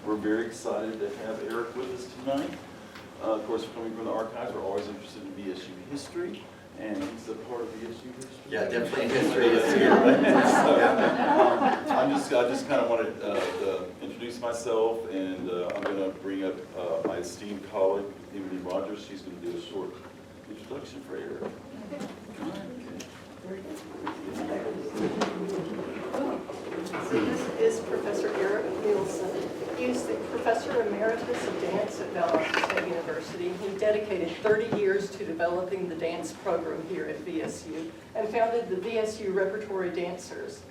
We're very excited to have Eric with us tonight. Of course, coming from the archives, we're always interested in VSU history, and he's a part of VSU history. Yeah, definitely history is here. I just kind of wanted to introduce myself, and I'm going to bring up my esteemed colleague, Emily Rogers. She's going to do a short introduction for Eric. So this is Professor Eric Nielsen. He's the Professor Emeritus of Dance at Valdosta State University. He dedicated 30 years to developing the dance program here at VSU and founded the VSU Repertory Dancers.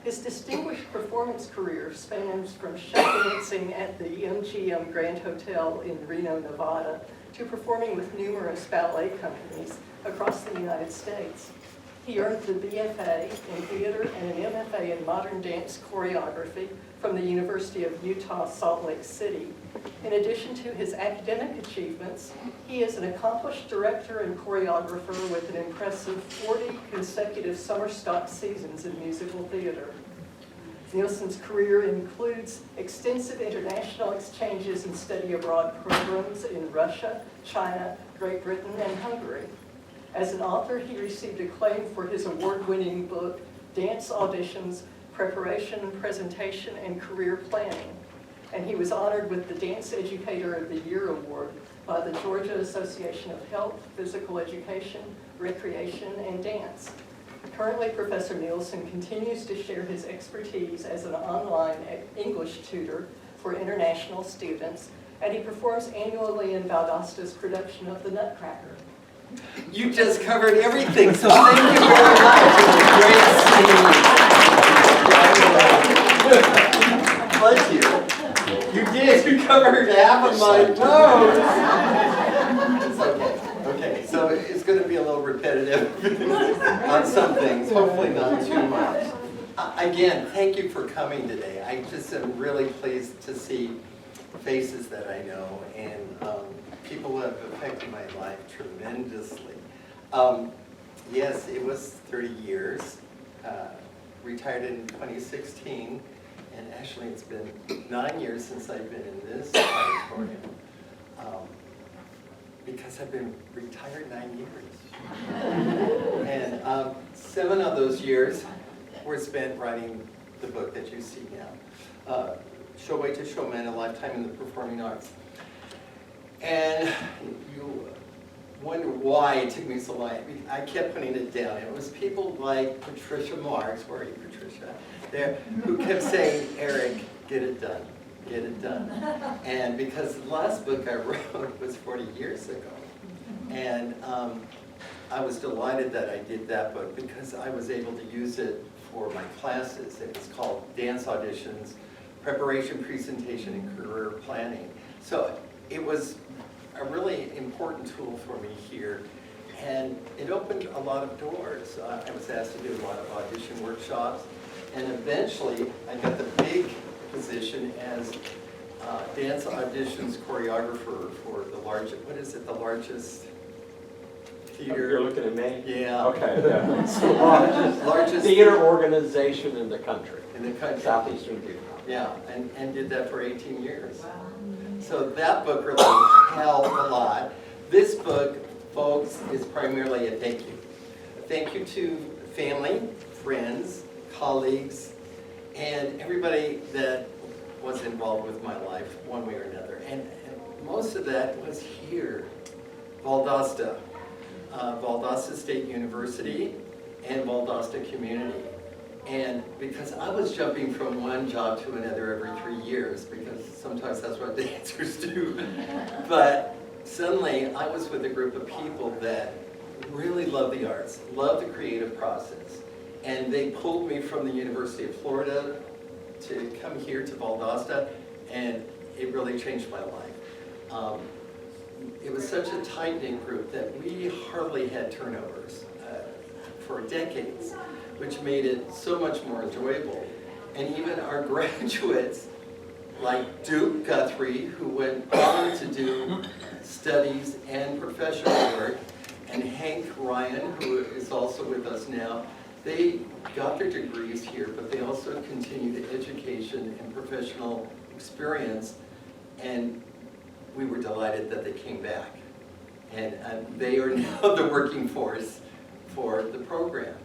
His distinguished performance career spans from show dancing at the MGM Grand Hotel in Reno, Nevada, to performing with numerous ballet companies across the United States. He earned the BFA in theater and an MFA in modern dance choreography from the University of Utah, Salt Lake City. In addition to his academic achievements, he is an accomplished director and choreographer with an impressive 40 consecutive summer stock seasons in musical theater. Nielsen's career includes extensive international exchanges and study abroad programs in Russia, China, Great Britain, and Hungary. As an author, he received acclaim for his award-winning book, Dance Auditions, Preparation, Presentation, and Career Planning. And he was honored with the Dance Educator of the Year Award by the Georgia Association of Health, Physical Education, Recreation, and Dance. Currently, Professor Nielsen continues to share his expertise as an online English tutor for international students, and he performs annually in Valdosta's production of The Nutcracker. You just covered everything, so thank you very much. Bless you. You did. You covered half of my nose. It's okay. Okay, so it's going to be a little repetitive on some things. Hopefully not too much. Again, thank you for coming today. I just am really pleased to see faces that I know, and people have affected my life tremendously. Yes, it was 30 years. Retired in 2016, and actually it's been 9 years since I've been in this auditorium. Because I've been retired 9 years. And 7 of those years were spent writing the book that you see now. Showboy to Showman, A Lifetime in the Performing Arts. And you wonder why it took me so long. I kept putting it down. It was people like Patricia Marks, where are you, Patricia? There, who kept saying, Eric, get it done, get it done. And because the last book I wrote was 40 years ago. And I was delighted that I did that book because I was able to use it for my classes. It was called Dance Auditions, Preparation, Presentation, and Career Planning. So it was a really important tool for me here, and it opened a lot of doors. I was asked to do a lot of audition workshops, and eventually I got the big position as dance auditions choreographer for the largest, what is it, the largest theater? You're looking at me? Yeah. Okay, yeah. So largest Theater organization in the country. in the country. Southeastern Utah. Yeah, and did that for 18 years. Wow. So that book really helped a lot. This book, folks, is primarily a thank you. A thank you to family, friends, colleagues, and everybody that was involved with my life one way or another. And most of that was here, Valdosta, Valdosta State University and Valdosta Community. And because I was jumping from one job to another every 3 years, because sometimes that's what dancers do. But suddenly I was with a group of people that really love the arts, love the creative process. And they pulled me from the University of Florida to come here to Valdosta, and it really changed my life. It was such a tight-knit group that we hardly had turnovers for decades, which made it so much more enjoyable. And even our graduates, like Duke Guthrie, who went on to do studies and professional work, and Hank Ryan, who is also with us now, they got their degrees here, but they also continued education and professional experience, and we were delighted that they came back. And they are now the working force for the program.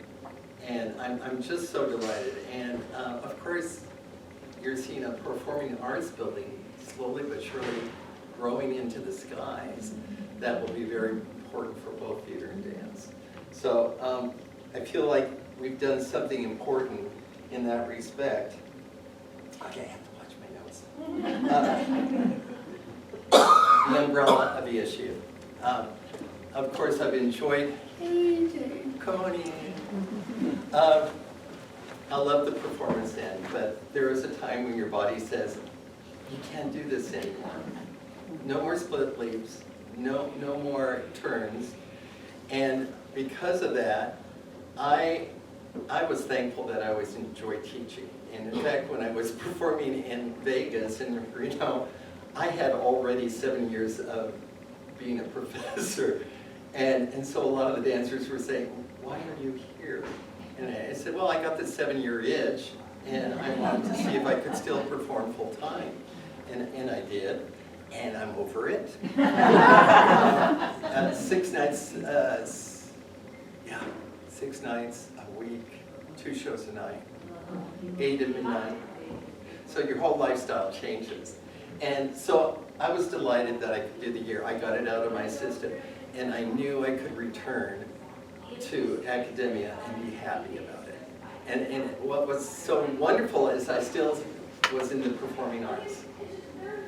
And I'm just so delighted. And of course, you're seeing a performing arts building slowly but surely growing into the skies. That will be very important for both theater and dance. So I feel like we've done something important in that respect. Okay, I have to watch my notes. The umbrella of the issue. Of course, I've enjoyed, hey, Coney. I love the performance end, but there is a time when your body says, you can't do this anymore. No more split leaps, no more turns. And because of that, I was thankful that I always enjoyed teaching. And in fact, when I was performing in Vegas and Reno, I had already 7 years of being a professor. And so a lot of the dancers were saying, why are you here? And I said, well, I got this 7-year itch, and I wanted to see if I could still perform full time. And I did, and I'm over it. 6 nights, 6 nights a week, 2 shows a night, 8 at midnight. So your whole lifestyle changes. And so I was delighted that I could do the year. I got it out of my system, and I knew I could return to academia and be happy about it. And what was so wonderful is I still was in the performing arts.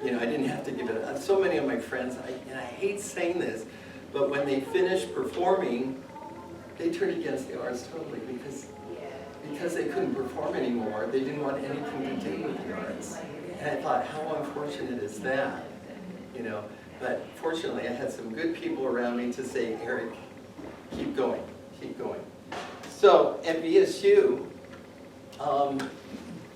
You know, I didn't have to give it up. So many of my friends, and I hate saying this, but when they finished performing, they turned against the arts totally because they couldn't perform anymore. They didn't want anything to do with the arts. And I thought, how unfortunate is that? You know, but fortunately I had some good people around me to say, Eric, keep going, keep going. So at VSU,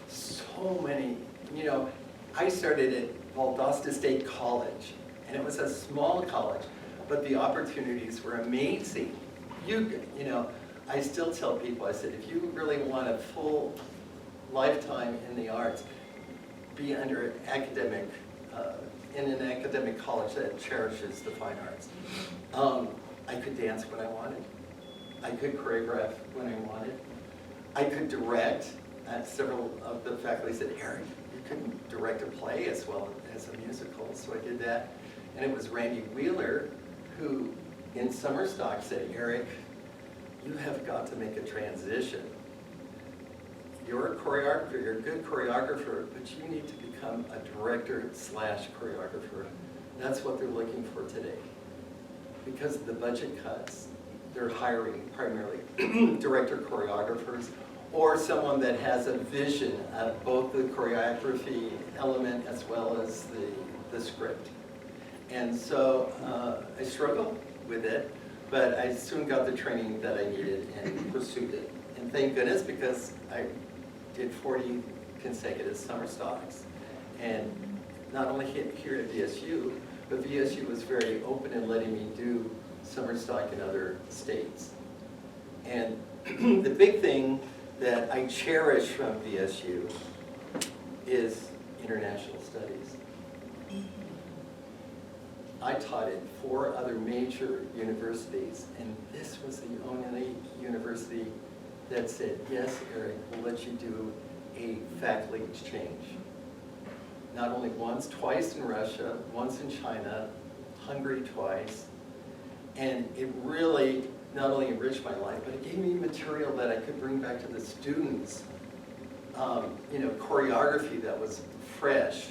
so many, you know, I started at Valdosta State College, and it was a small college, but the opportunities were amazing. You know, I still tell people, I said, if you really want a full lifetime in the arts, be under academic, in an academic college that cherishes the fine arts. I could dance when I wanted. I could choreograph when I wanted. I could direct. Several of the faculty said, Eric, you couldn't direct a play as well as a musical, so I did that. And it was Randy Wheeler who, in summer stock, said, Eric, you have got to make a transition. You're a choreographer, you're a good choreographer, but you need to become a director/choreographer. That's what they're looking for today. Because of the budget cuts, they're hiring primarily director choreographers or someone that has a vision of both the choreography element as well as the script. And so I struggled with it, but I soon got the training that I needed and pursued it. And thank goodness, because I did 40 consecutive summer stocks. And not only here at VSU, but VSU was very open in letting me do summer stock in other states. And the big thing that I cherish from VSU is international studies. I taught at 4 other major universities, and this was the only university that said, yes, Eric, we'll let you do a faculty exchange. Not only once, twice in Russia, once in China, Hungary twice. And it really not only enriched my life, but it gave me material that I could bring back to the students. You know, choreography that was fresh,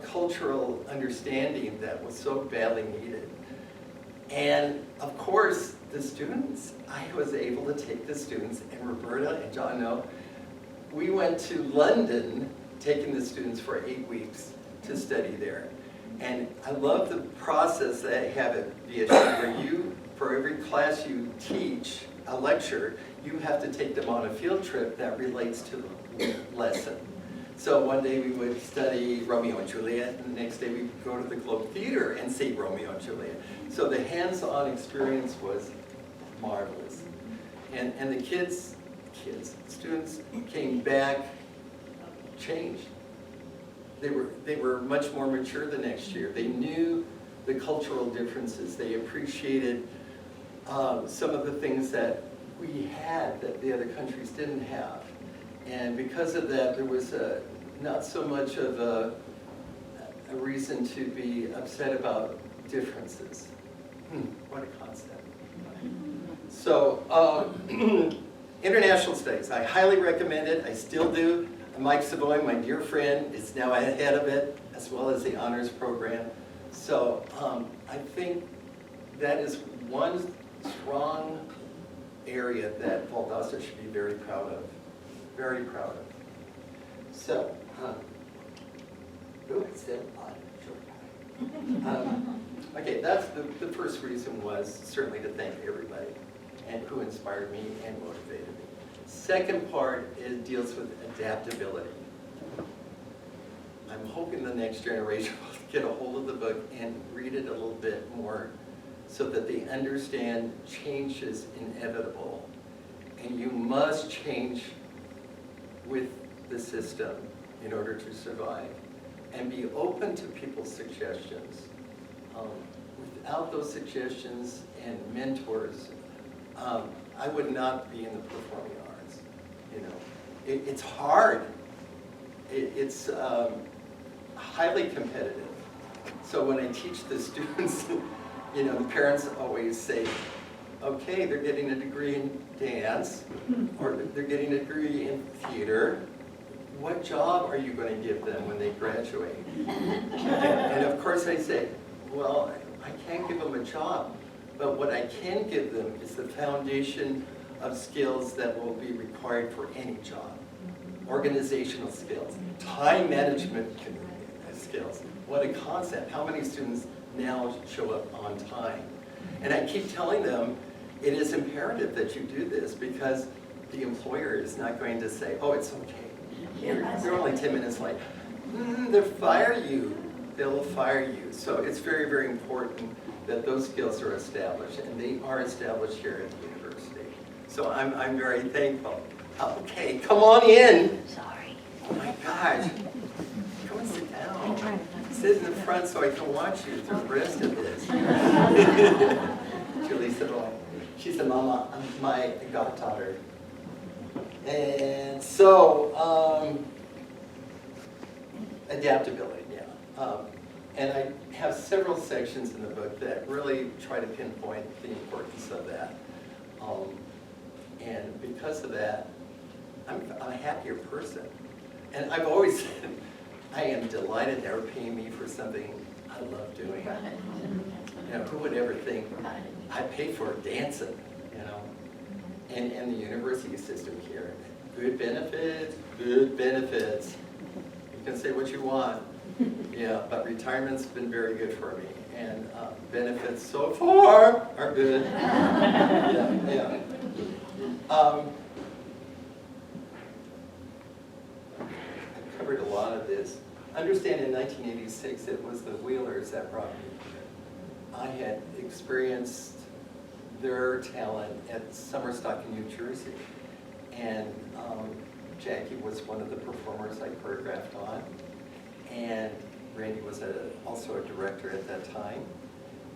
cultural understanding that was so badly needed. And of course, the students, I was able to take the students, and Roberta and John know, we went to London, taking the students for 8 weeks to study there. And I love the process that I have at VSU, where you, for every class you teach, a lecture, you have to take them on a field trip that relates to the lesson. So one day we would study Romeo and Juliet, and the next day we would go to the Globe Theater and see Romeo and Juliet. So the hands-on experience was marvelous. And the students came back changed. they were much more mature the next year. They knew the cultural differences. They appreciated some of the things that we had that the other countries didn't have. And because of that, there was not so much of a reason to be upset about differences. What a concept. So, international studies, I highly recommend it. I still do. Mike Savoy, my dear friend, is now ahead of it, as well as the honors program. So I think that is one strong area that Valdosta should be very proud of. Very proud of. So, ooh, I said a lot. Okay, that's the first reason was certainly to thank everybody and who inspired me and motivated me. Second part deals with adaptability. I'm hoping the next generation will get a hold of the book and read it a little bit more so that they understand change is inevitable and you must change with the system in order to survive and be open to people's suggestions. Without those suggestions and mentors, I would not be in the performing arts. You know, it's hard. It's highly competitive. So when I teach the students, you know, the parents always say, okay, they're getting a degree in dance, or they're getting a degree in theater. What job are you going to give them when they graduate? And of course I say, well, I can't give them a job, but what I can give them is the foundation of skills that will be required for any job. Organizational skills, time management skills. What a concept. How many students now show up on time? And I keep telling them, it is imperative that you do this because the employer is not going to say, oh, it's okay. You're only 10 minutes late. They'll fire you. They'll fire you. So it's very, very important that those skills are established, and they are established here at the university. So I'm very thankful. Okay, come on in. Sorry. Oh my gosh. Come and sit down. I'm trying to. Sit in the front so I can watch you through the rest of this. Julie Savoy. She's the mama of my goddaughter. And so, adaptability, yeah. And I have several sections in the book that really try to pinpoint the importance of that. And because of that, I'm a happier person. And I've always said, I am delighted they're paying me for something I love doing. You know, who would ever think I pay for dancing, you know? And the university system here, good benefits, good benefits. You can say what you want, yeah, but retirement's been very good for me. And benefits so far are good. Yeah. I covered a lot of this. Understand in 1986, it was the Wheelers that brought me here. I had experienced their talent at Summerstock in New Jersey. And Jackie was one of the performers I choreographed on. And Randy was also a director at that time.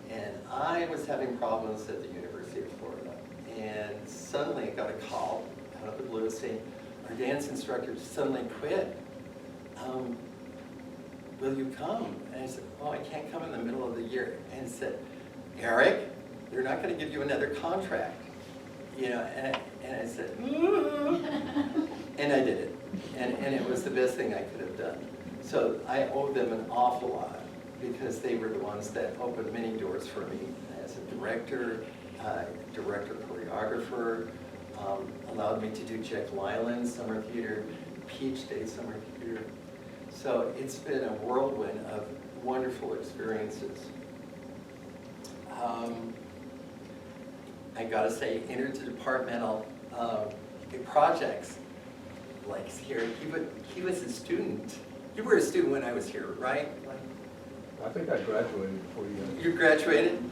And I was having problems at the University of Florida. And suddenly I got a call out of the blue saying, our dance instructor suddenly quit. Will you come? And I said, oh, I can't come in the middle of the year. And he said, Eric, they're not going to give you another contract. You know, and I said, and I did it. And it was the best thing I could have done. So I owe them an awful lot because they were the ones that opened many doors for me as a director, choreographer, allowed me to do Jekyll Island Summer Theater, Peach Day Summer Theater. So it's been a whirlwind of wonderful experiences. I gotta say, interdepartmental projects, like here, he was a student. You were a student when I was here, right? I think I graduated before you. You graduated?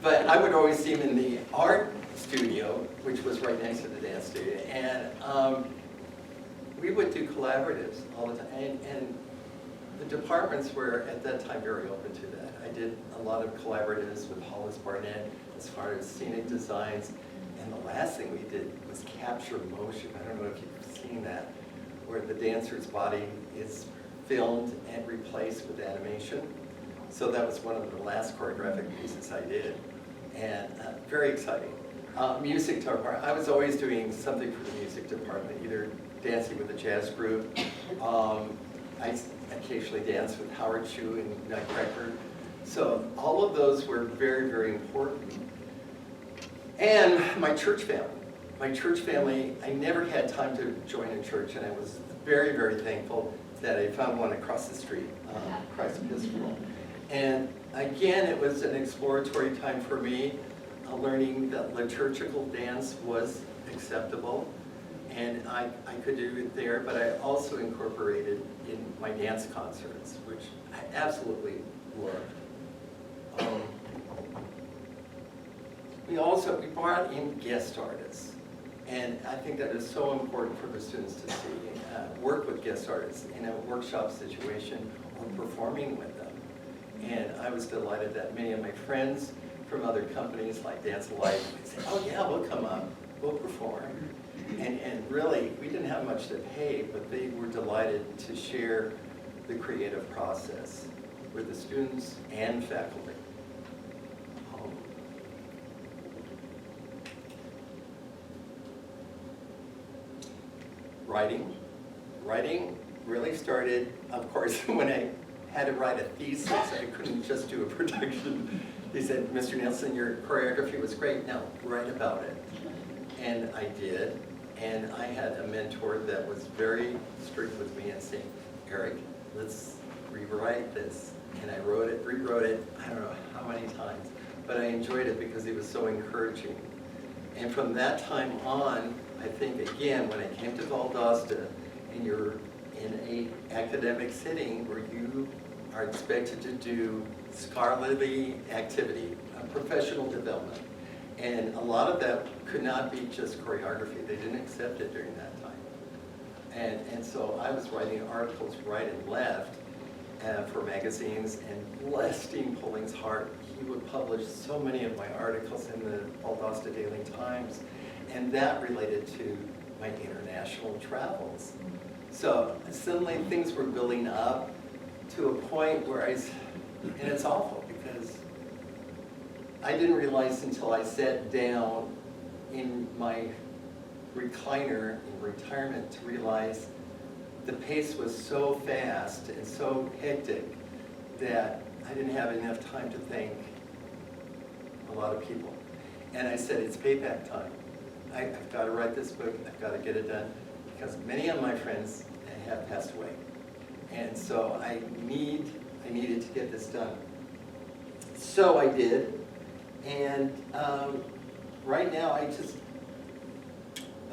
But I would always see him in the art studio, which was right next to the dance studio, and we would do collaboratives all the time. And the departments were at that time very open to that. I did a lot of collaboratives with Hollis Barnett as far as scenic designs. And the last thing we did was capture motion. I don't know if you've seen that, where the dancer's body is filmed and replaced with animation. So that was one of the last choreographic pieces I did. And very exciting. Music department, I was always doing something for the music department, either dancing with a jazz group. I occasionally danced with Howard Chu and Nutcracker. So all of those were very, very important. And my church family. My church family, I never had time to join a church, and I was very, very thankful that I found one across the street, Christ Episcopal. And again, it was an exploratory time for me, learning that liturgical dance was acceptable, and I could do it there, but I also incorporated in my dance concerts, which I absolutely loved. We brought in guest artists, and I think that is so important for the students to see. Work with guest artists in a workshop situation or performing with them. And I was delighted that many of my friends from other companies like Dance Alike said, oh yeah, we'll come up, we'll perform. And really, we didn't have much to pay, but they were delighted to share the creative process with the students and faculty. Writing really started, of course, when I had to write a thesis. I couldn't just do a production. They said, Mr. Nielsen, your choreography was great, now write about it. And I did, and I had a mentor that was very strict with me and saying, Eric, let's rewrite this. And I wrote it, rewrote it, I don't know how many times, but I enjoyed it because it was so encouraging. And from that time on, I think, again, when I came to Valdosta, and you're in an academic setting where you are expected to do scholarly activity, professional development. And a lot of that could not be just choreography. They didn't accept it during that time. And so I was writing articles right and left for magazines, and bless Dean Pulling's heart, he would publish so many of my articles in the Valdosta Daily Times, and that related to my international travels. So suddenly things were building up to a point where and it's awful because I didn't realize until I sat down in my recliner in retirement to realize the pace was so fast and so hectic that I didn't have enough time to thank a lot of people. And I said, it's payback time. I've got to write this book, I've got to get it done, because many of my friends have passed away. And so I needed to get this done. So I did, and right now I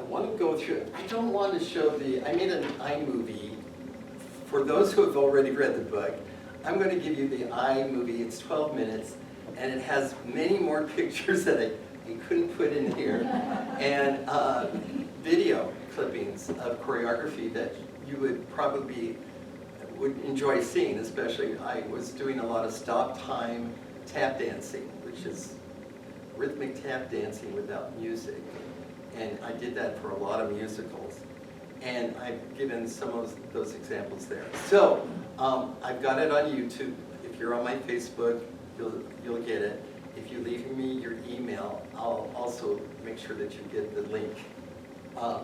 want to go through, I don't want to show I made an iMovie. For those who have already read the book, I'm going to give you the iMovie. It's 12 minutes, and it has many more pictures that I couldn't put in here, and video clippings of choreography that you would enjoy seeing, especially I was doing a lot of stop time tap dancing, which is rhythmic tap dancing without music. And I did that for a lot of musicals. And I've given some of those examples there. So I've got it on YouTube. If you're on my Facebook, you'll get it. If you leave me your email, I'll also make sure that you get the link.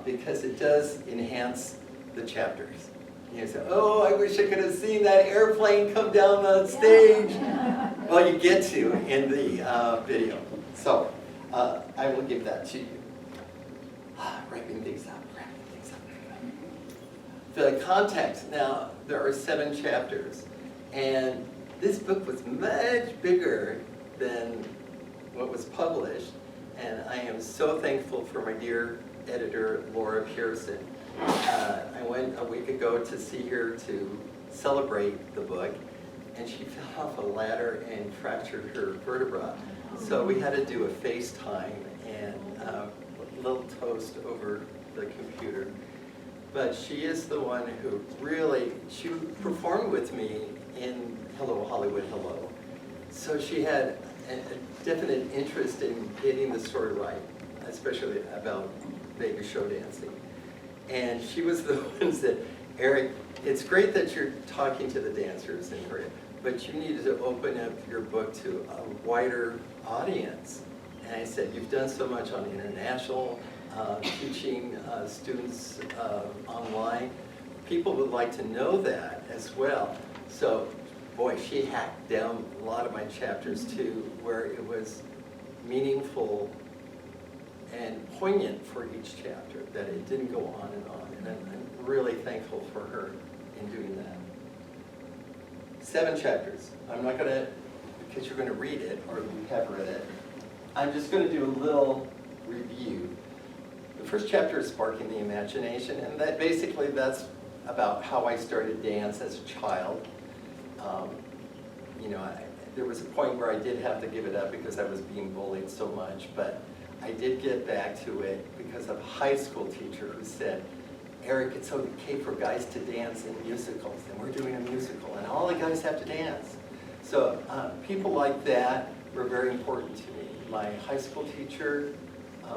Because it does enhance the chapters. You say, oh, I wish I could have seen that airplane come down the stage. Well, you get to in the video. So I will give that to you. Wrapping things up. The context. Now, there are 7 chapters. And this book was much bigger than what was published. And I am so thankful for my dear editor, Laura Pearson. I went a week ago to see her to celebrate the book, and she fell off a ladder and fractured her vertebra. So we had to do a FaceTime and a little toast over the computer. but she is the one who really, she performed with me in Hello Hollywood Hello. So she had a definite interest in getting the story right, especially about Vegas show dancing. And she was the one who said, Eric, it's great that you're talking to the dancers in Korea, but you need to open up your book to a wider audience. And I said, you've done so much on international, teaching students online. People would like to know that as well. So, boy, she hacked down a lot of my chapters too, where it was meaningful and poignant for each chapter, that it didn't go on and on. And I'm really thankful for her in doing that. 7 chapters. I'm not going to, because you're going to read it, or you have read it, I'm just going to do a little review. The first chapter is Sparking the Imagination, and that basically that's about how I started dance as a child. You know, there was a point where I did have to give it up because I was being bullied so much, but I did get back to it because of a high school teacher who said, Eric, it's okay for guys to dance in musicals, and we're doing a musical, and all the guys have to dance. So people like that were very important to me. My high school teacher,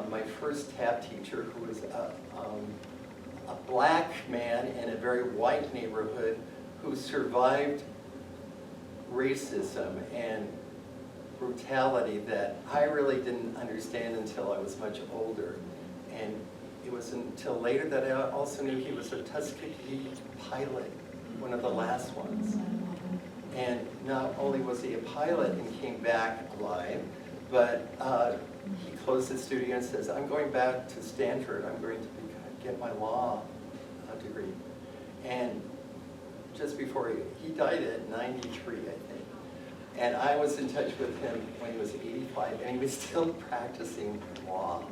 my first tap teacher, who was a black man in a very white neighborhood who survived racism and brutality that I really didn't understand until I was much older. And it was until later that I also knew he was a Tuskegee pilot, one of the last ones. And not only was he a pilot and came back alive, but he closed his studio and says, I'm going back to Stanford. I'm going to get my law degree. And just before he died at 93, I think. And I was in touch with him when he was 85, and he was still practicing law.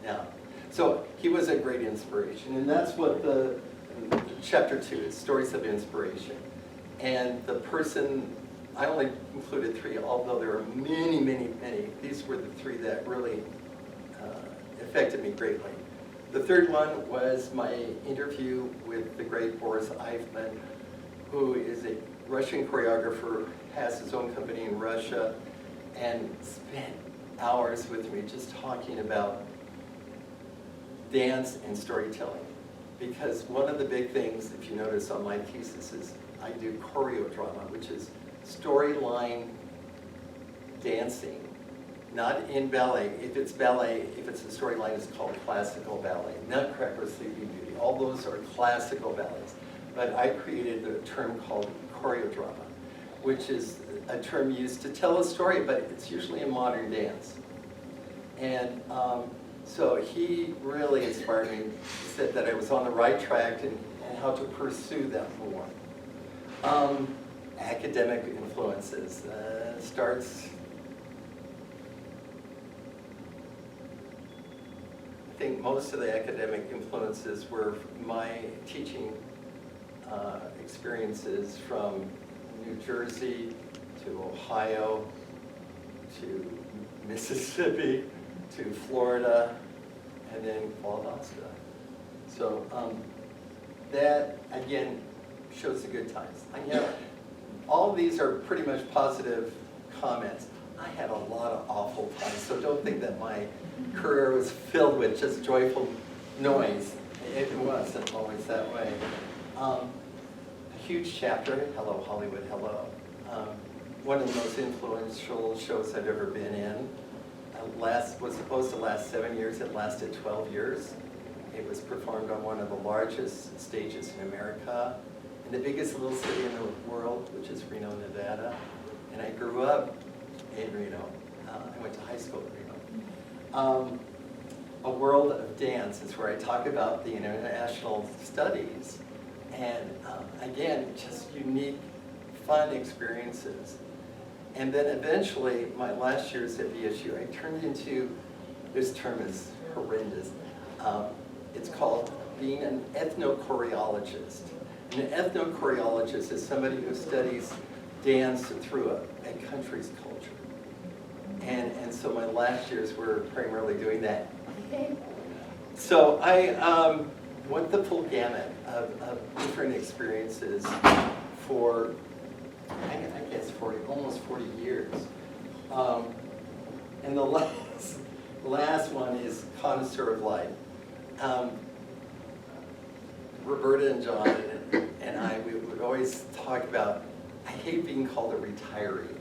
Now, so he was a great inspiration, and that's what the chapter 2 is, Stories of Inspiration. And the person, I only included 3, although there are many, many, many. These were the 3 that really affected me greatly. The third one was my interview with the great Boris Eifman, who is a Russian choreographer, has his own company in Russia, and spent hours with me just talking about dance and storytelling. Because one of the big things, if you notice on my thesis, is I do choreodrama, which is storyline dancing. Not in ballet. If it's ballet, if it's a storyline, it's called classical ballet. Nutcracker, Sleeping Beauty, all those are classical ballets. But I created a term called choreodrama, which is a term used to tell a story, but it's usually a modern dance. And so he really inspired me. He said that I was on the right track and how to pursue that more. Academic influences starts. I think most of the academic influences were my teaching experiences from New Jersey to Ohio to Mississippi to Florida and then Valdosta. So that again shows the good times. All of these are pretty much positive comments. I had a lot of awful times, so don't think that my career was filled with just joyful noise. It wasn't always that way. A huge chapter, Hello Hollywood Hello. One of the most influential shows I've ever been in. Was supposed to last 7 years, it lasted 12 years. It was performed on one of the largest stages in America, in the biggest little city in the world, which is Reno, Nevada. And I grew up in Reno. I went to high school in Reno. A World of Dance is where I talk about the international studies. And again, just unique, fun experiences. And then eventually, my last years at VSU, I turned into, this term is horrendous, it's called being an ethnochoreologist. And an ethnochoreologist is somebody who studies dance through a country's culture. And so my last years were primarily doing that. So I went the full gamut of different experiences for, I guess, almost 40 years. And the last one is Connoisseur of Life. Roberta and John and I, we would always talk about, I hate being called a retiree.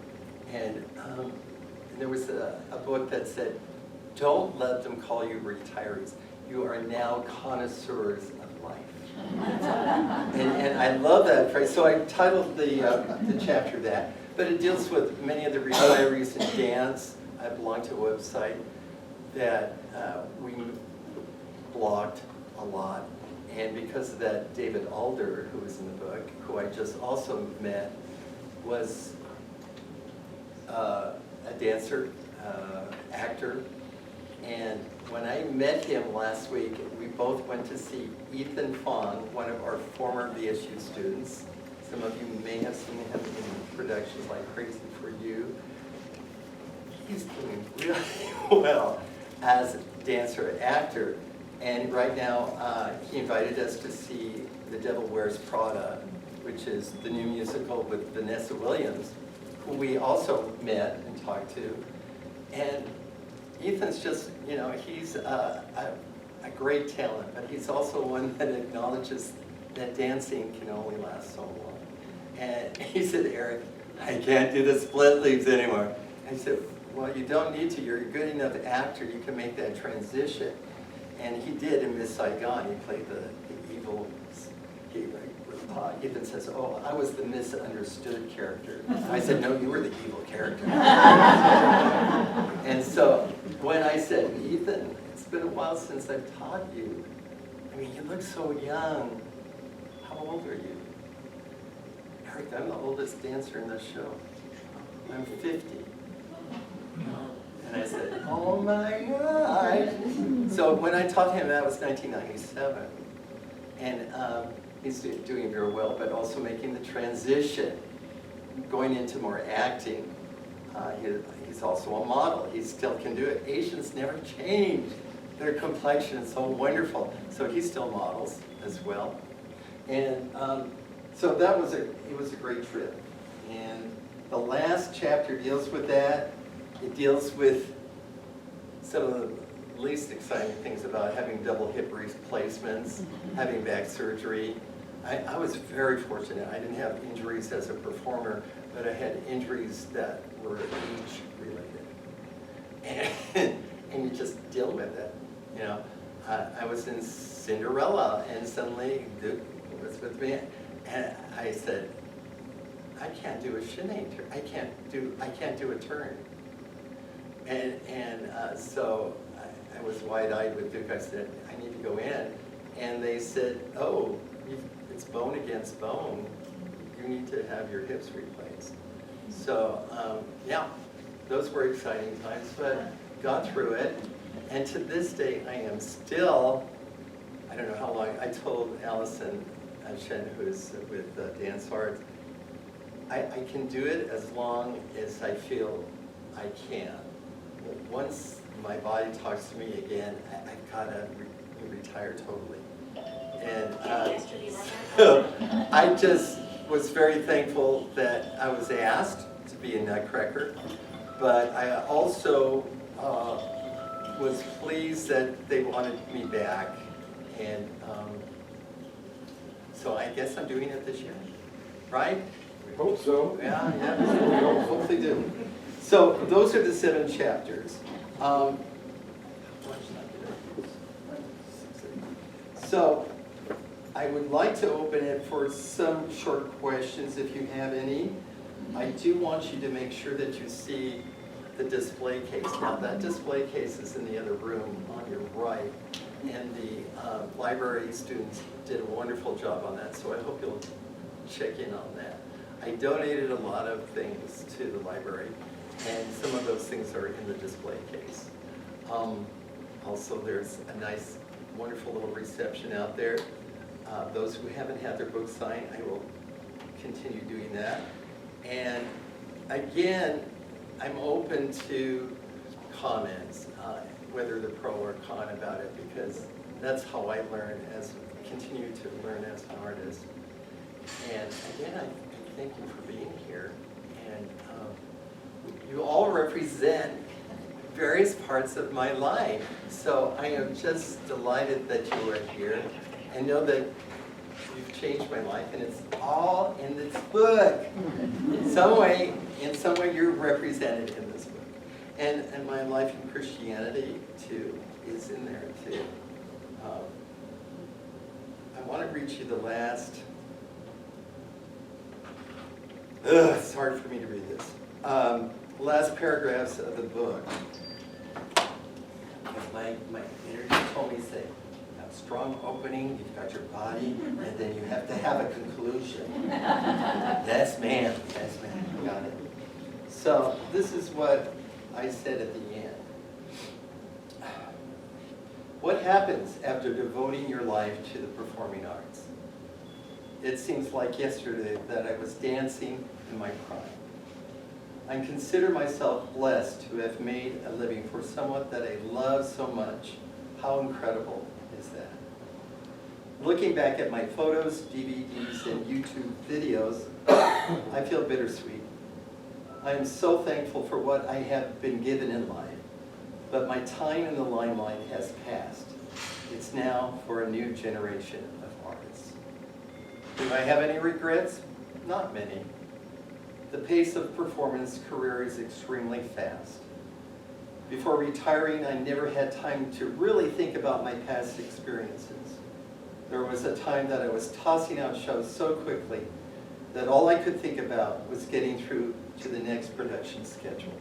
And there was a book that said, don't let them call you retirees. You are now connoisseurs of life. And I love that phrase. So I titled the chapter that. But it deals with many of the retirees in dance. I belong to a website that we blogged a lot. And because of that, David Alder, who was in the book, who I just also met, was a dancer, actor. And when I met him last week, we both went to see Ethan Fong, one of our former VSU students. Some of you may have seen him in productions like Crazy for You. He's doing really well as a dancer, actor. And right now, he invited us to see The Devil Wears Prada, which is the new musical with Vanessa Williams, who we also met and talked to. And Ethan's just, you know, he's a great talent, but he's also one that acknowledges that dancing can only last so long. And he said, Eric, I can't do the split leaves anymore. I said, well, you don't need to. You're a good enough actor. You can make that transition. And he did in Miss Saigon. He played the evil, Ethan says, oh, I was the misunderstood character. I said, no, you were the evil character. And so when I said, Ethan, it's been a while since I've taught you. I mean, you look so young. How old are you? Eric, I'm the oldest dancer in the show. I'm 50. And I said, oh my God. So when I taught him, that was 1997. And he's doing very well, but also making the transition, going into more acting. He's also a model. He still can do it. Asians never change. Their complexion is so wonderful. So he still models as well. And so that was it was a great trip. And the last chapter deals with that. It deals with some of the least exciting things about having double hip replacements, having back surgery. I was very fortunate. I didn't have injuries as a performer, but I had injuries that were age-related. And you just deal with it, you know. I was in Cinderella, and suddenly Duke was with me, and I said, I can't do a shinny turn. I can't do a turn. And so I was wide-eyed with Duke. I said, I need to go in. And they said, oh, it's bone against bone. You need to have your hips replaced. So, yeah, those were exciting times, but got through it. And to this day, I am still, I don't know how long, I told Allison Shen, who's with Dance Arts, I can do it as long as I feel I can. Once my body talks to me again, I've got to retire totally. And so I just was very thankful that I was asked to be a Nutcracker, but I also was pleased that they wanted me back. And so I guess I'm doing it this year, right? We hope so. Yeah, we hopefully do. So those are the 7 chapters. So I would like to open it for some short questions if you have any. I do want you to make sure that you see the display case. Now that display case is in the other room on your right, and the library students did a wonderful job on that, so I hope you'll check in on that. I donated a lot of things to the library, and some of those things are in the display case. Also, there's a nice, wonderful little reception out there. Those who haven't had their books signed, I will continue doing that. And again, I'm open to comments, whether they're pro or con about it, because that's how I learn as continue to learn as an artist. And again, I thank you for being here. And you all represent various parts of my life. So I am just delighted that you are here. And know that you've changed my life, and it's all in this book. In some way you're represented in this book. And my life in Christianity, too, is in there, too. I want to read you the last... it's hard for me to read this. Last paragraphs of the book. My energy told me, say, a strong opening, you've got your body, and then you have to have a conclusion. That's man, got it. So this is what I said at the end. What happens after devoting your life to the performing arts? It seems like yesterday that I was dancing in my prime. I consider myself blessed to have made a living for someone that I love so much. How incredible is that? Looking back at my photos, DVDs, and YouTube videos, I feel bittersweet. I am so thankful for what I have been given in life, but my time in the limelight has passed. It's now for a new generation of artists. Do I have any regrets? Not many. The pace of performance career is extremely fast. Before retiring, I never had time to really think about my past experiences. There was a time that I was tossing out shows so quickly that all I could think about was getting through to the next production schedule.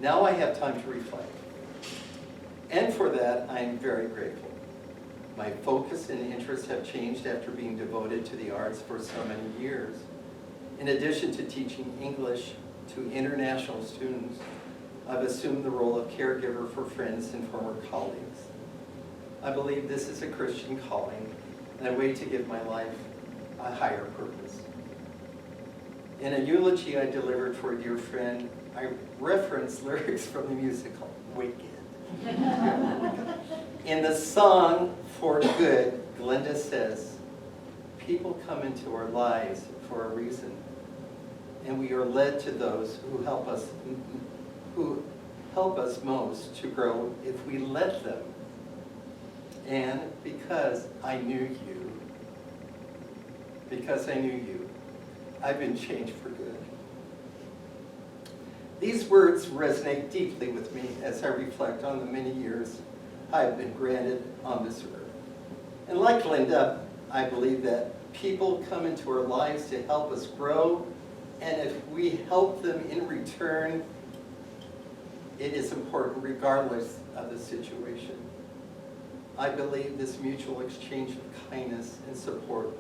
Now I have time to reflect. And for that, I am very grateful. My focus and interests have changed after being devoted to the arts for so many years. In addition to teaching English to international students, I've assumed the role of caregiver for friends and former colleagues. I believe this is a Christian calling and a way to give my life a higher purpose. In a eulogy I delivered for a dear friend, I referenced lyrics from the musical Wicked. In the song For Good, Glinda says, "People come into our lives for a reason, and we are led to those who help us most to grow if we let them. And because I knew you, I've been changed for good." These words resonate deeply with me as I reflect on the many years I have been granted on this earth. And like Linda, I believe that people come into our lives to help us grow, and if we help them in return, it is important regardless of the situation. I believe this mutual exchange of kindness and support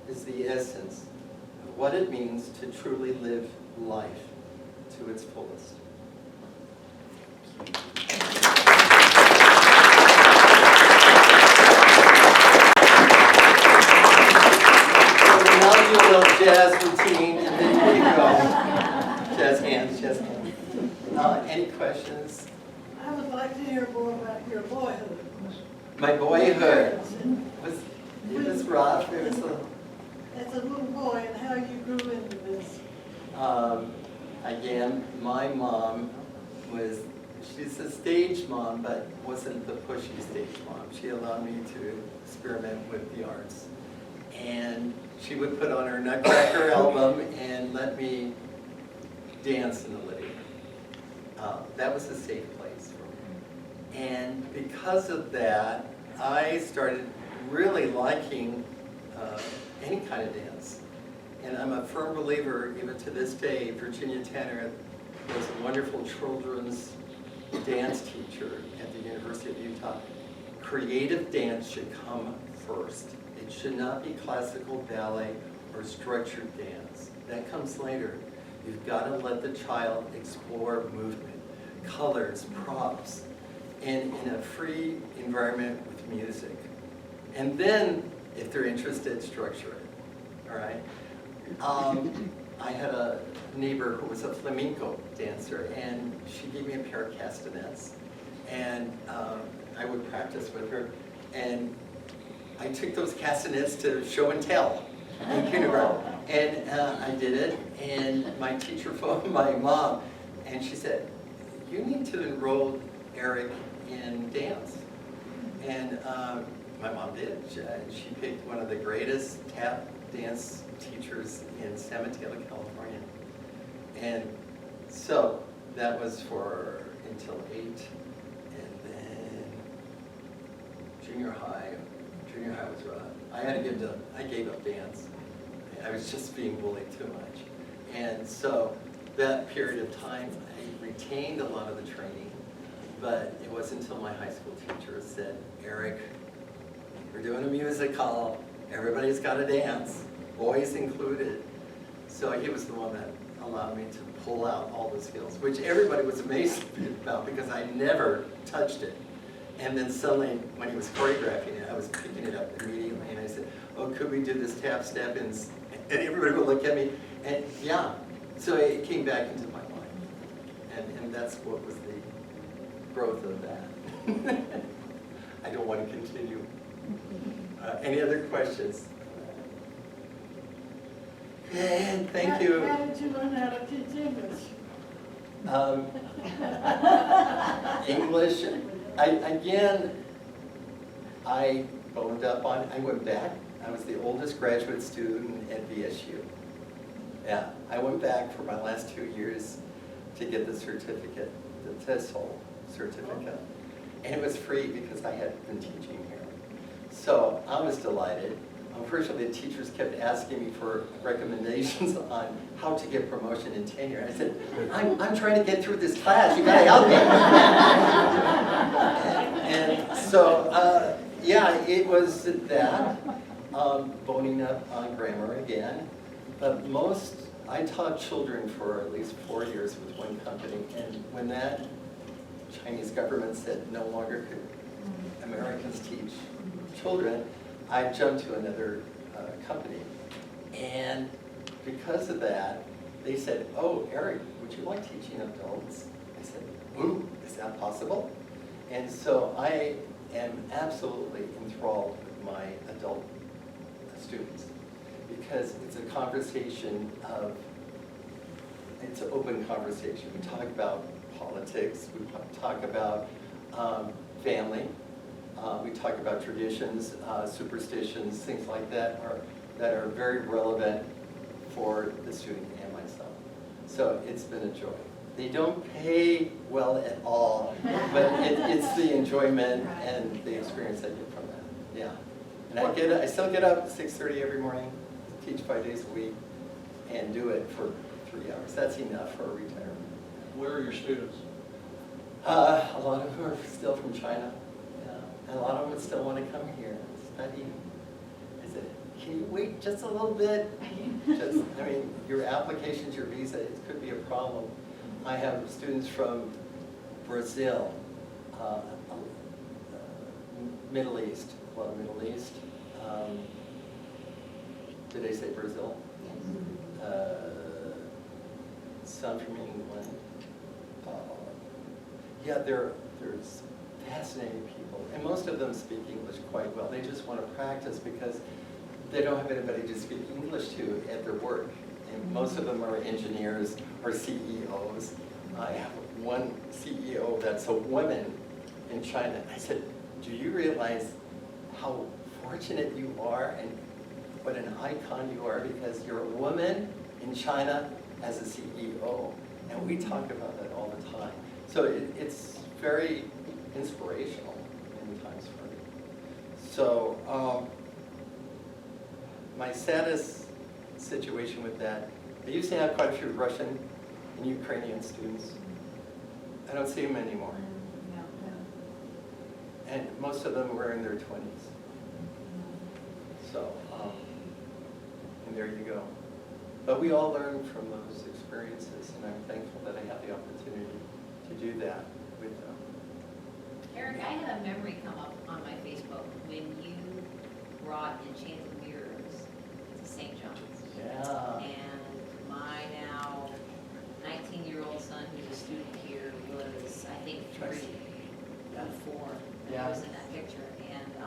is the essence of what it means to truly live life to its fullest. So now do a little jazz routine, and then here you go. Jazz hands, jazz hands. Any questions? I would like to hear more about your boyhood. My boyhood it was rough. It was As a little boy, and how you grew into this. Again, my mom she's a stage mom, but wasn't the pushy stage mom. She allowed me to experiment with the arts. And she would put on her Nutcracker album and let me dance in the living room. That was a safe place for me. And because of that, I started really liking any kind of dance. And I'm a firm believer, even to this day, Virginia Tanner was a wonderful children's dance teacher at the University of Utah. Creative dance should come first. It should not be classical ballet or structured dance. That comes later. You've got to let the child explore movement, colors, props, and in a free environment with music. And then, if they're interested, structure it, all right? I had a neighbor who was a flamenco dancer, and she gave me a pair of castanets, and I would practice with her. And I took those castanets to show and tell in kindergarten. And I did it, and my teacher phoned my mom, and she said, you need to enroll Eric in dance. And my mom did. She picked one of the greatest tap dance teachers in San Mateo, California. And so that was for until 8, and then junior high was rough. I gave up dance. I was just being bullied too much. And so that period of time, I retained a lot of the training, but it wasn't until my high school teacher said, Eric, we're doing a music hall, everybody's got to dance, boys included. So he was the one that allowed me to pull out all the skills, which everybody was amazed about because I never touched it. And then suddenly, when he was choreographing it, I was picking it up immediately, and I said, oh, could we do this tap step? And everybody would look at me, and yeah. So it came back into my mind, and that's what was the growth of that. I don't want to continue. Any other questions? And thank you. How did you learn how to teach English? English, I boned up on, I went back. I was the oldest graduate student at VSU. Yeah, I went back for my last 2 years to get the certificate, the TESOL certificate. And it was free because I had been teaching here. So I was delighted. Unfortunately, the teachers kept asking me for recommendations on how to get promotion and tenure. I said, I'm trying to get through this class, you gotta help me. and so, yeah, it was that, boning up on grammar again. But I taught children for at least 4 years with one company, and when that Chinese government said no longer could Americans teach children, I jumped to another company. And because of that, they said, oh, Eric, would you like teaching adults? I said, ooh, is that possible? And so I am absolutely enthralled with my adult students because it's a conversation it's an open conversation. We talk about politics, we talk about family, we talk about traditions, superstitions, things like that are very relevant for the student and myself. So it's been a joy. They don't pay well at all, but it's the enjoyment and the experience I get from that. Yeah. And I still get up at 6:30 every morning, teach 5 days a week, and do it for 3 hours. That's enough for a retirement. Where are your students? A lot of them are still from China. And a lot of them still want to come here and study. I said, can you wait just a little bit? Your applications, your visa, it could be a problem. I have students from Brazil, Middle East, a lot of Middle East. Did I say Brazil? Yes. Some from England. Yeah, there's fascinating people, and most of them speak English quite well. They just want to practice because they don't have anybody to speak English to at their work. And most of them are engineers or CEOs. I have one CEO that's a woman in China. I said, do you realize how fortunate you are and what an icon you are because you're a woman in China as a CEO? And we talk about that all the time. So it's very inspirational many times for me. So my saddest situation with that, I used to have quite a few Russian and Ukrainian students. I don't see them anymore. And most of them were in their 20s. So, and there you go. But we all learn from those experiences, and I'm thankful that I have the opportunity to do that with them. Eric, I had a memory come up on my Facebook when you brought Enchanted Mirrors to St. John's. Yeah. And my now 19-year-old son, who's a student here, was, I think, 3 or 4. Yeah. I was in that picture. And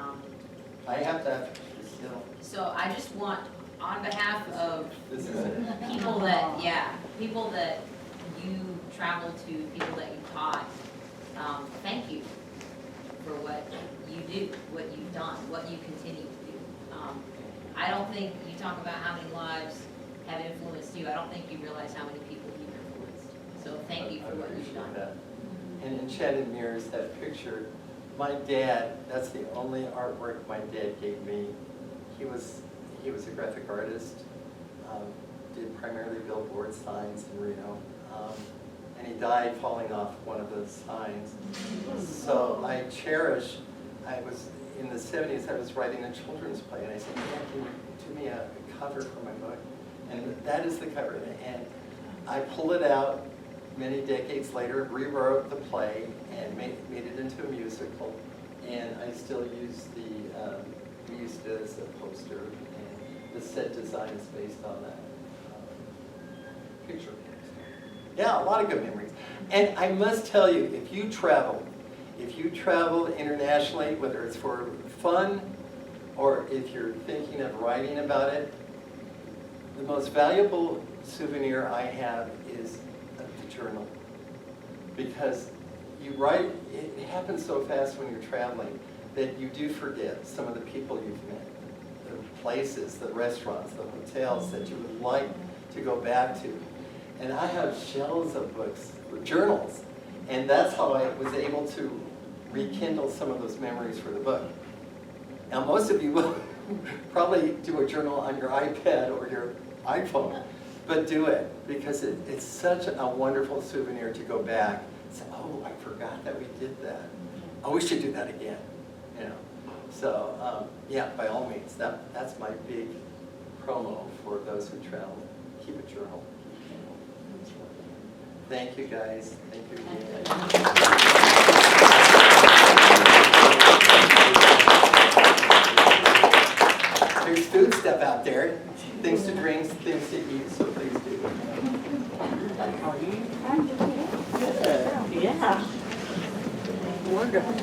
I have to have still. So I just want, on behalf of This is it. people that, people that you traveled to, people that you taught, thank you for what you do, what you've done, what you continue to do. I don't think, you talk about how many lives have influenced you, I don't think you realize how many people you've influenced. So thank you for what you've done. That. And Enchanted Mirrors, that picture, my dad, that's the only artwork my dad gave me. He was a graphic artist, did primarily billboard signs in Reno, and he died falling off one of those signs. So I cherish, in the 70s, I was writing a children's play, and I said, Dad, can you do me a cover for my book? And that is the cover, and I pulled it out many decades later, rewrote the play, and made it into a musical, and I still use we used it as a poster, and the set design is based on that picture. Yeah, a lot of good memories. And I must tell you, if you travel internationally, whether it's for fun or if you're thinking of writing about it, the most valuable souvenir I have is the journal. Because you write, it happens so fast when you're traveling that you do forget some of the people you've met, the places, the restaurants, the hotels that you would like to go back to. And I have shelves of books, journals, and that's how I was able to rekindle some of those memories for the book. Now, most of you will probably do a journal on your iPad or your iPhone, but do it, because it's such a wonderful souvenir to go back and say, oh, I forgot that we did that. Oh, we should do that again, you know. So, yeah, by all means, that's my big promo for those who travel. Keep a journal. Thank you, guys. Thank you. There's food stuff out there, things to drink, things to eat, so please do. Yeah. Wonderful.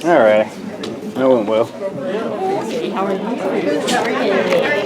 All right. That went well. How are you?